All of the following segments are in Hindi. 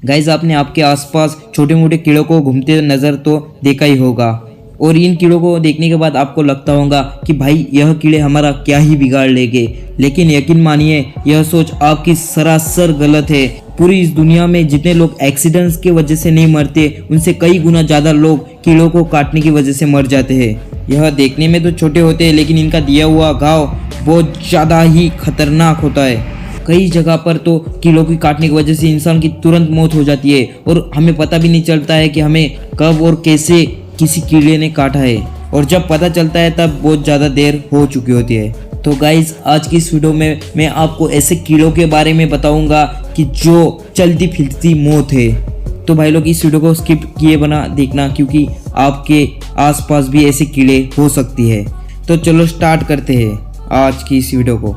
गाइस आपने आपके आसपास छोटे मोटे कीड़ों को घूमते नज़र तो देखा ही होगा, और इन कीड़ों को देखने के बाद आपको लगता होगा कि भाई यह कीड़े हमारा क्या ही बिगाड़ लेंगे। लेकिन यकीन मानिए यह सोच आपकी सरासर गलत है। पूरी इस दुनिया में जितने लोग एक्सीडेंट्स की वजह से नहीं मरते, उनसे कई गुना ज़्यादा लोग कीड़ों को काटने की वजह से मर जाते हैं। यह देखने में तो छोटे होते हैं, लेकिन इनका दिया हुआ घाव बहुत ज़्यादा ही खतरनाक होता है। कई जगह पर तो कीड़ों की काटने की वजह से इंसान की तुरंत मौत हो जाती है, और हमें पता भी नहीं चलता है कि हमें कब और कैसे किसी कीड़े ने काटा है, और जब पता चलता है तब बहुत ज़्यादा देर हो चुकी होती है। तो गाइज आज की इस वीडियो में मैं आपको ऐसे कीड़ों के बारे में बताऊंगा कि जो चलती फिरती मौत है। तो भाई लोग इस वीडियो को स्किप किए बना देखना, क्योंकि आपके आसपास भी ऐसे कीड़े हो सकती है। तो चलो स्टार्ट करते हैं आज की इस वीडियो को।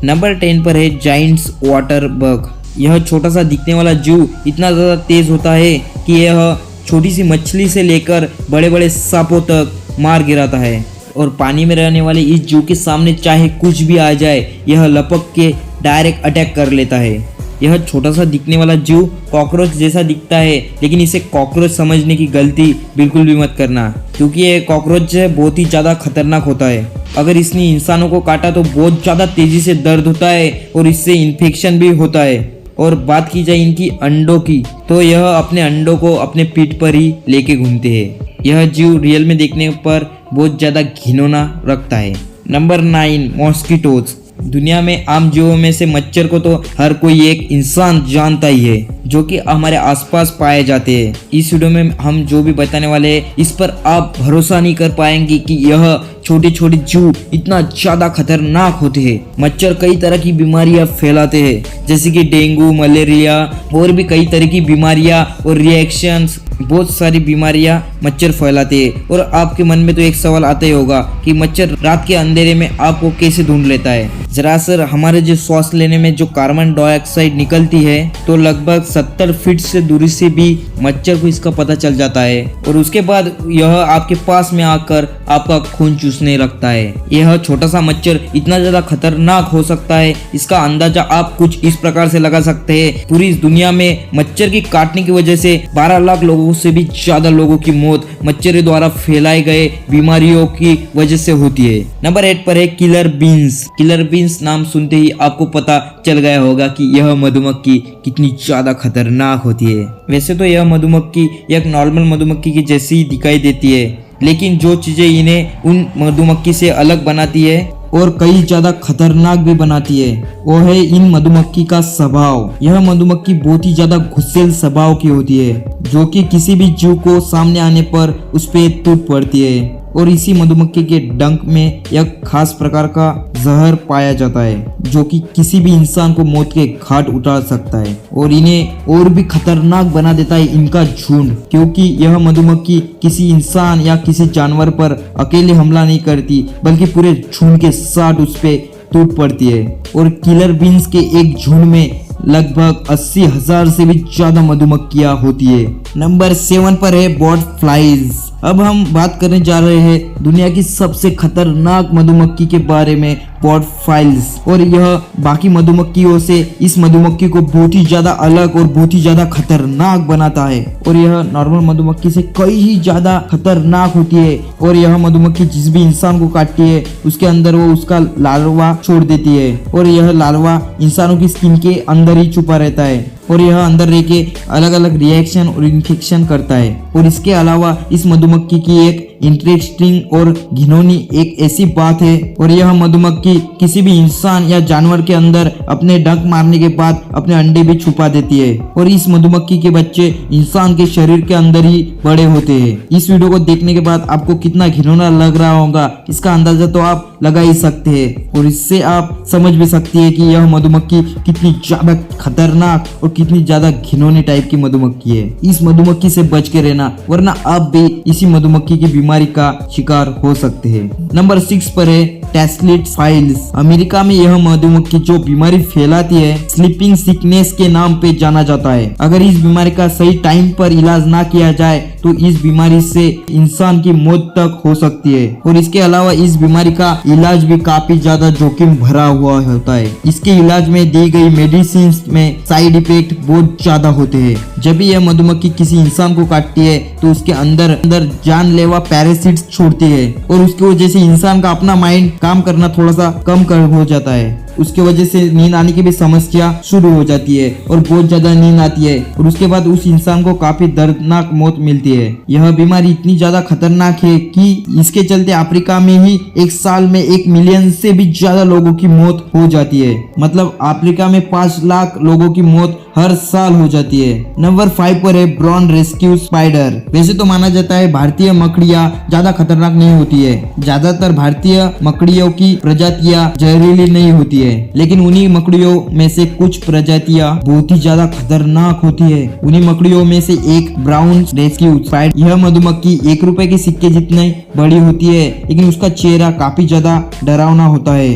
नंबर 10 पर है जाइंट्स वाटर बग। यह छोटा सा दिखने वाला जीव इतना ज़्यादा तेज होता है कि यह छोटी सी मछली से लेकर बड़े बड़े सांपों तक मार गिराता है, और पानी में रहने वाले इस जीव के सामने चाहे कुछ भी आ जाए यह लपक के डायरेक्ट अटैक कर लेता है। यह छोटा सा दिखने वाला जीव कॉकरोच जैसा दिखता है, लेकिन इसे कॉकरोच समझने की गलती बिल्कुल भी मत करना, क्योंकि यह कॉकरोच बहुत ही ज़्यादा खतरनाक होता है। अगर इसने इंसानों को काटा तो बहुत ज़्यादा तेज़ी से दर्द होता है और इससे इन्फेक्शन भी होता है। और बात की जाए इनकी अंडों की, तो यह अपने अंडों को अपने पीठ पर ही लेके घूमते हैं। यह जीव रियल में देखने पर बहुत ज़्यादा घिनौना रखता है। Number 9 mosquitoes. दुनिया में आम जीवों में से मच्छर को तो हर कोई एक इंसान जानता ही है, जो कि हमारे आसपास पाए जाते हैं। इस वीडियो में हम जो भी बताने वाले हैं इस पर आप भरोसा नहीं कर पाएंगे कि यह छोटे छोटे जीव इतना ज़्यादा खतरनाक होते हैं। मच्छर कई तरह की बीमारियां फैलाते हैं, जैसे कि डेंगू, मलेरिया और भी कई तरह की बीमारियां और रिएक्शंस, बहुत सारी बीमारियां मच्छर फैलाते हैं। और आपके मन में तो एक सवाल आता ही होगा कि मच्छर रात के अंधेरे में आपको कैसे ढूंढ लेता है। जरा सर हमारे जो श्वास लेने में जो कार्बन डाइऑक्साइड निकलती है, तो लगभग 70 फीट से दूरी से भी मच्छर को इसका पता चल जाता है, और उसके बाद यह आपके पास में आकर आपका खून चूसने लगता है। यह छोटा सा मच्छर इतना ज्यादा खतरनाक हो सकता है, इसका अंदाजा आप कुछ इस प्रकार से लगा सकते हैं। पूरी इस दुनिया में मच्छर की काटने की वजह से 12 लाख लोगों से भी ज्यादा लोगों की मौत मच्छर द्वारा फैलाए गए बीमारियों की वजह से होती है। नंबर 8 पर है किलर बीन्स। किलर बीन्स नाम सुनते ही आपको पता चल गया होगा कि यह मधुमक्खी कितनी ज्यादा खतरनाक होती है। वैसे तो यह मधुमक्खी एक नॉर्मल मधुमक्खी की जैसी ही दिखाई देती है, लेकिन जो चीजें इन्हें उन मधुमक्खी से अलग बनाती है और कई ज्यादा खतरनाक भी बनाती है, वो है इन मधुमक्खी का स्वभाव। यह मधुमक्खी बहुत ही ज्यादा गुस्सैल स्वभाव की होती है, जो कि किसी भी जीव को सामने आने पर उस पे टूट पड़ती है। और इसी मधुमक्खी के डंक में एक खास प्रकार का जहर पाया जाता है, जो कि किसी भी इंसान को मौत के घाट उतार सकता है। और इन्हें और भी खतरनाक बना देता है इनका झुंड, क्योंकि यह मधुमक्खी किसी इंसान या किसी जानवर पर अकेले हमला नहीं करती, बल्कि पूरे झुंड के साथ उस पे टूट पड़ती है। और किलर बीन्स के एक झुंड में लगभग 80,000 से भी ज्यादा मधुमक्खियां होती है। नंबर 7 पर है बॉट फ्लाइज। अब हम बात करने जा रहे हैं दुनिया की सबसे खतरनाक मधुमक्खी के बारे में, बॉट फ्लाइज। और यह बाकी मधुमक्खियों से इस मधुमक्खी को बहुत ही ज्यादा अलग और बहुत ही ज्यादा खतरनाक बनाता है। और यह नॉर्मल मधुमक्खी से कई ही ज्यादा खतरनाक होती है। और यह मधुमक्खी जिस भी इंसान को काटती है उसके अंदर वो उसका लार्वा छोड़ देती है, और यह लार्वा इंसानों की स्किन के अंदर ही छुपा रहता है, और यह अंदर रह के अलग अलग रिएक्शन और इन्फेक्शन करता है। और इसके अलावा इस मधुमक्खी की एक इंटरेस्टिंग और घिनौनी एक ऐसी बात है, और यह मधुमक्खी किसी भी इंसान या जानवर के अंदर अपने डंक मारने के बाद अपने अंडे भी छुपा देती है। और इस मधुमक्खी के बच्चे इंसान के शरीर के अंदर ही बड़े होते हैं। इस वीडियो को देखने के बाद आपको कितना घिनौना लग रहा होगा इसका अंदाजा तो आप लगा ही सकते हैं, और इससे आप समझ भी सकते हैं कि यह मधुमक्खी कितनी ज्यादा खतरनाक और कितनी ज्यादा घिनौनी टाइप की मधुमक्खी है। इस मधुमक्खी से बच के रहना, वरना आप भी इसी मधुमक्खी की बीमारी का शिकार हो सकते हैं। नंबर 6 पर है टैस्लिट फाइल्स। अमेरिका में यह मधुमक्खी जो बीमारी फैलाती है स्लीपिंग सिकनेस के नाम पे जाना जाता है। अगर इस बीमारी का सही टाइम पर इलाज ना किया जाए तो इस बीमारी से इंसान की मौत तक हो सकती है। और इसके अलावा इस बीमारी का इलाज भी काफी ज्यादा जोखिम भरा हुआ होता है। इसके इलाज में दी गई मेडिसिन में साइड इफेक्ट बहुत ज्यादा होते हैं। जब भी यह मधुमक्खी किसी इंसान को काटती है तो उसके अंदर जानलेवा पैरासिट्स छोड़ती है और उसकी वजह से इंसान का अपना माइंड काम करना थोड़ा सा कम हो जाता है। उसके वजह से नींद आने की भी समस्या शुरू हो जाती है और बहुत ज्यादा नींद आती है और उसके बाद उस इंसान को काफी दर्दनाक मौत मिलती है। यह बीमारी इतनी ज्यादा खतरनाक है कि इसके चलते अफ्रीका में ही एक साल में 1 मिलियन से भी ज्यादा लोगों की मौत हो जाती है। मतलब अफ्रीका में 5 लाख लोगों की मौत हर साल हो जाती है। नंबर 5 पर है ब्राउन रेस्क्यू स्पाइडर। वैसे तो माना जाता है भारतीय मकड़ियाँ ज्यादा खतरनाक नहीं होती है। ज्यादातर भारतीय मकड़ियों की प्रजातियां जहरीली नहीं होती है, लेकिन उन्हीं मकड़ियों में से कुछ प्रजातियां बहुत ही ज्यादा खतरनाक होती है। उन्हीं मकड़ियों में से एक ब्राउन रेस्क्यू स्पाइडर। यह मधुमक्खी 1 रुपए के सिक्के जितनी बड़ी होती है, लेकिन उसका चेहरा काफी ज्यादा डरावना होता है।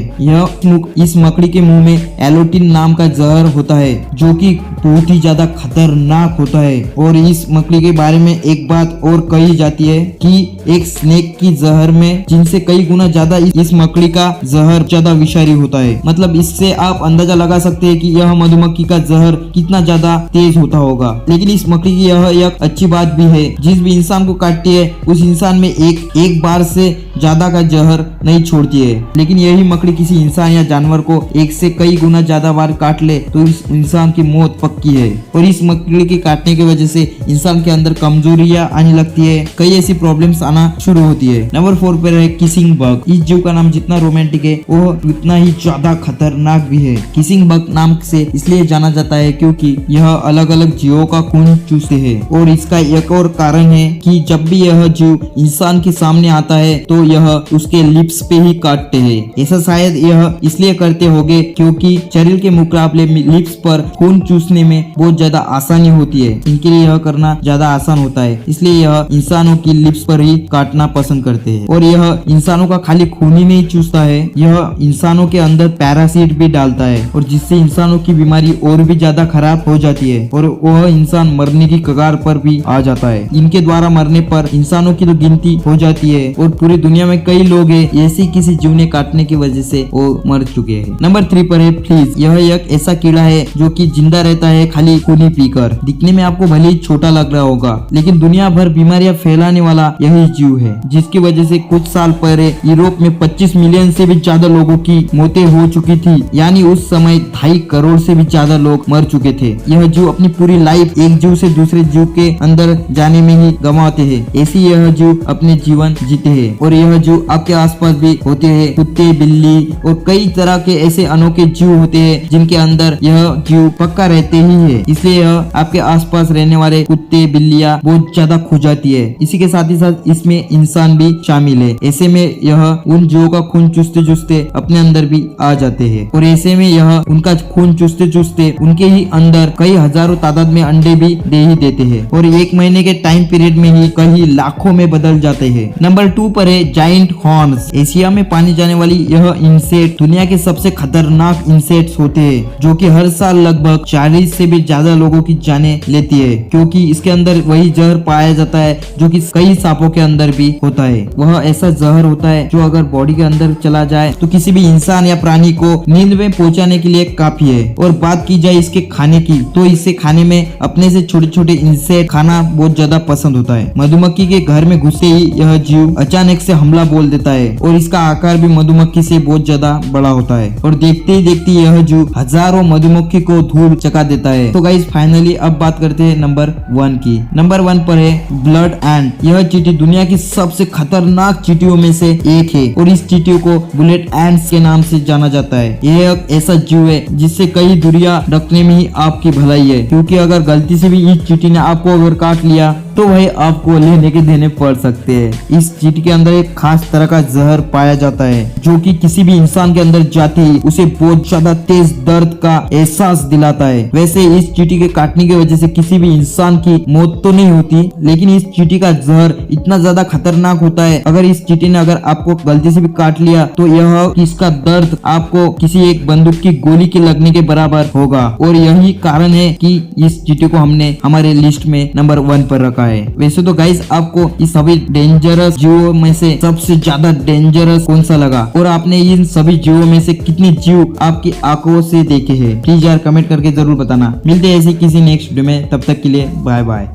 इस मकड़ी के मुंह में एलोटिन नाम का जहर होता है जो कि बहुत ही ज्यादा खतरनाक होता है। और इस मकड़ी के बारे में एक बात और कही जाती है कि एक स्नेक की जहर में जिनसे कई गुना ज्यादा इस मकड़ी का जहर ज्यादा विषारी होता है। मतलब इससे आप अंदाजा लगा सकते हैं कि यह मधुमक्खी का जहर कितना ज्यादा तेज होता होगा। लेकिन इस मकड़ी की यह एक अच्छी बात भी है, जिस भी इंसान को काटती है उस इंसान में एक बार से ज्यादा का जहर नहीं छोड़ती है। लेकिन यही मकड़ी किसी इंसान या जानवर को 1 से कई गुना ज्यादा बार काट ले तो इस इंसान की मौत पक्की है। और इस मकड़ी के काटने की वजह से इंसान के अंदर कमजोरियां आने लगती है, कई ऐसी प्रॉब्लम्स आना शुरू होती है। नंबर 4 पर है किसिंग बग। इस जीव का नाम जितना रोमांटिक है वो उतना ही ज्यादा खतरनाक भी है। किसिंग बग नाम से इसलिए जाना जाता है क्योंकि यह अलग अलग जीवों का खून चूसते हैं। और इसका एक और कारण है कि जब भी यह जीव इंसान के सामने आता है तो यह उसके लिप्स पे ही काटते हैं। ऐसा शायद यह इसलिए करते होंगे क्योंकि शरीर के मुकाबले लिप्स पर खून चूसने में बहुत ज्यादा आसानी होती है। इनके लिए यह करना ज्यादा आसान होता है, इसलिए यह इंसानों की लिप्स पर ही काटना पसंद करते हैं। और यह इंसानों का खाली खून ही नहीं चूसता है, यह इंसानों के अंदर पैरासीट भी डालता है और जिससे इंसानों की बीमारी और भी ज्यादा खराब हो जाती है और वह इंसान मरने की कगार पर भी आ जाता है। इनके द्वारा मरने पर इंसानों की तो गिनती हो जाती है और पूरी दुनिया में कई लोग हैं ऐसे किसी जीव ने काटने की वजह से वो मर चुके हैं। नंबर 3 पर है फ्लीज। यह एक ऐसा कीड़ा है जो कि जिंदा रहता है खाली खून ही पीकर। दिखने में आपको भले ही छोटा लग रहा होगा, लेकिन दुनिया भर बीमारियां फैलाने वाला यही जीव है, जिसकी वजह से कुछ साल पहले यूरोप में 25 मिलियन से भी ज्यादा लोगों की मौतें हो चुकी थी। यानी उस समय 2.5 करोड़ से भी ज्यादा लोग मर चुके थे। यह जीव अपनी पूरी लाइफ एक जीव से दूसरे जीव के अंदर जाने में ही गंवाते हैं। ऐसी यह जीव अपने जीवन जीते हैं और यह जीव आपके आसपास भी होते हैं। कुत्ते, बिल्ली और कई तरह के ऐसे अनोखे जीव होते हैं जिनके अंदर यह जीव पक्का रहते ही है। इसलिए यह आपके आसपास रहने वाले कुत्ते, बिल्लियां बहुत ज्यादा खो जाती है। इसी के साथ ही साथ इसमें इंसान भी शामिल है। ऐसे में यह उन जीवों का खून चूसते चूसते अपने अंदर भी आ जाते हैं और ऐसे में यह उनका खून चूसते चूसते उनके ही अंदर कई हजारों तादाद में अंडे भी दे ही देते हैं और 1 महीने के टाइम पीरियड में ही कई लाखों में बदल जाते हैं। नंबर 2 पर है जाइंट हॉर्न्स। एशिया में पानी जाने वाली यह इंसेक्ट दुनिया के सबसे खतरनाक इंसेक्ट्स होते हैं, जो कि हर साल लगभग 40 से भी ज्यादा लोगों की जाने लेती है, क्योंकि इसके अंदर वही जहर पाया जाता है जो कि कई सांपों के अंदर भी होता है। वह ऐसा जहर होता है जो अगर बॉडी के अंदर चला जाए तो किसी भी इंसान या प्राणी को नींद में पहुंचाने के लिए काफी है। और बात की जाए इसके खाने की तो इसे खाने में अपने से छोटे छोटे इंसेक्ट खाना बहुत ज्यादा पसंद होता है। मधुमक्खी के घर में घुसते ही यह जीव अचानक से हमला बोल देता है और इसका आकार भी मधुमक्खी से बहुत ज्यादा बड़ा होता है और देखते ही देखते यह जीव हजारों मधुमक्खी को धूल चका देता है। तो गाइस फाइनली अब बात करते हैं नंबर 1 की। नंबर 1 पर है ब्लड एंट। यह चींटी दुनिया की सबसे खतरनाक चींटियों में से एक है और इस चींटियों को बुलेट एंट्स के नाम से जाना जाता है। यह एक ऐसा जीव है जिससे कई दूरियां रखने में ही आपकी भलाई है, क्योंकि अगर गलती से भी इस चींटी ने आपको अगर काट लिया तो भाई आपको लेने के देने पड़ सकते हैं। इस चींटी के अंदर एक खास तरह का जहर पाया जाता है जो कि किसी भी इंसान के अंदर जाते ही उसे बहुत ज्यादा तेज दर्द का एहसास दिलाता है। वैसे इस चींटी के काटने की वजह से किसी भी इंसान की मौत तो नहीं होती, लेकिन इस चींटी का जहर इतना ज्यादा खतरनाक होता है, अगर इस चींटी ने अगर आपको गलती से भी काट लिया तो यह इसका दर्द आपको किसी एक बंदूक की गोली के लगने के बराबर होगा। और यही कारण है कि इस चींटी को हमने हमारे लिस्ट में नंबर 1 पर रखा है। वैसे तो गाइस आपको इस सभी डेंजरस जीवों में से सबसे ज्यादा डेंजरस कौन सा लगा और आपने इन सभी जीवों में से कितने जीव आपकी आंखों से देखे हैं? प्लीज यार कमेंट करके जरूर बताना। मिलते हैं ऐसे किसी नेक्स्ट वीडियो में, तब तक के लिए बाय बाय।